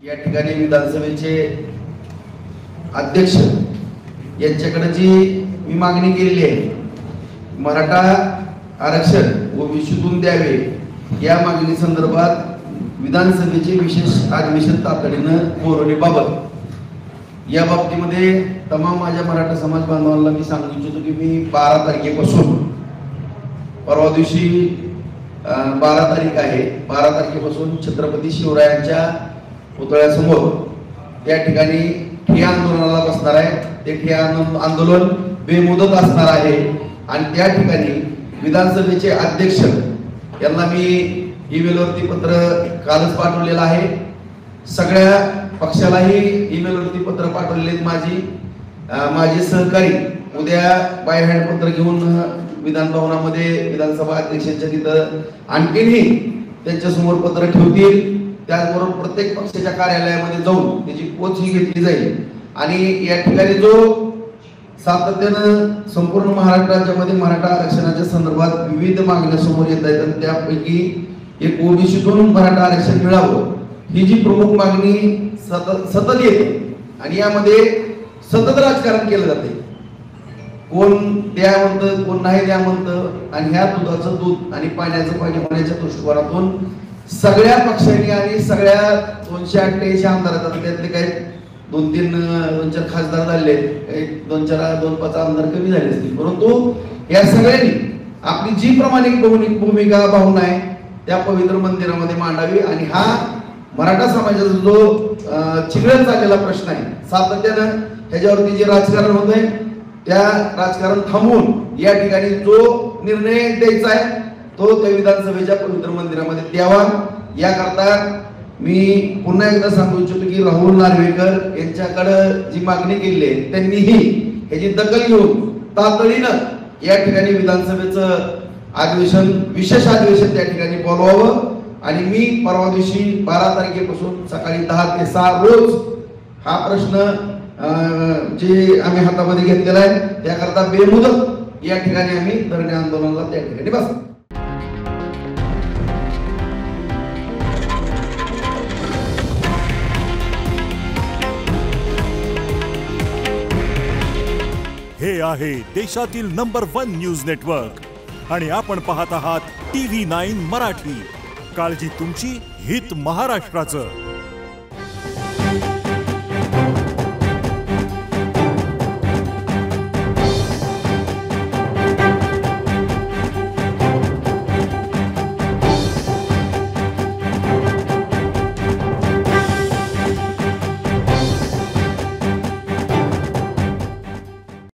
या ठिकाणी विधानसभेचे अध्यक्ष यांच्याकडे जी मी मागणी केलेली आहे, मराठा आरक्षण ओबीसीतून द्यावे या मागणी संदर्भात विधानसभेचे विशेष अधिवेशन तातडीनं बोलवण्याबाबत या बाबतीमध्ये तमाम माझ्या मराठा समाज बांधवांना मी सांगू इच्छितो की मी 12 तारखेपासून परवा दिवशी 12 तारीख आहे, 12 तारखेपासून छत्रपती शिवरायांच्या पुतळ्यासमोर त्या ठिकाणी ठिय्या आंदोलनाला बसणार आहे। ते ठिय्या आंदोलन बेमुदत असणार आहे आणि त्या ठिकाणी विधानसभेचे अध्यक्ष यांना मी ईमेलवरती पत्र कालच पाठवलेलं आहे। सगळ्या पक्षालाही ईमेलवरती पत्र पाठवलेले आहेत। माझे सहकारी उद्या बाय हँड पत्र घेऊन विधान भवनामध्ये विधानसभा अध्यक्षांच्या तिथं आणखीनही त्यांच्या समोर पत्र ठेवतील। त्याचबरोबर प्रत्येक पक्षाच्या कार्यालयामध्ये जाऊन त्याची पोच ही घेतली जाईल आणि या ठिकाणी जो सातत्यानं संपूर्ण महाराष्ट्र राज्यामध्ये मराठा आरक्षणाच्या संदर्भात विविध मागण्या समोर येत आहेत आणि त्यापैकी एक ओबीसीतून मराठा आरक्षण मिळावं ही जी प्रमुख मागणी सतत येते आणि यामध्ये सतत राजकारण केलं जाते। कोण द्या म्हणतं, कोण नाही द्या म्हणतं आणि ह्या दुधाचं दूध आणि पाण्याचं पाणी होण्याच्या दृष्टिकोनातून सगळ्या पक्षांनी आणि सगळ्या 288 आमदार त्यातले काही 2-4 खासदार झाले, 2-5 आमदार कमी झाले असतील, परंतु या सगळ्यांनी आपली जी प्रामाणिक भूमिका भावना आहे त्या पवित्र मंदिरामध्ये मांडावी आणि हा मराठा समाजाचा जो चिघळत चाललेला प्रश्न आहे सातत्यानं ह्याच्यावरती जे राजकारण होत आहे त्या राजकारण थांबवून या ठिकाणी जो निर्णय द्यायचा आहे तो त्या विधानसभेच्या पवित्र मंदिरामध्ये द्यावा। याकरता मी पुन्हा एकदा सांगू इच्छितो की राहुल नार्वेकर यांच्याकडे जी मागणी केली आहे त्यांनीही ह्याची दखल घेऊन तातडीनं या ठिकाणी विधानसभेचं अधिवेशन विशेष अधिवेशन त्या ठिकाणी बोलवावं आणि मी परवा दिवशी 12 तारखेपासून सकाळी 10 ते 6 रोज हा प्रश्न जे आम्ही हातामध्ये घेतलेला आहे त्याकरता बेमुदत या ठिकाणी आम्ही धरणे आंदोलनाला त्या ठिकाणी बसतो। हे आहे देशातील नंबर 1 न्यूज नेटवर्क आणि आपण पाहत आहात TV9 मराठी। काळजी तुमची, हित महाराष्ट्राचं।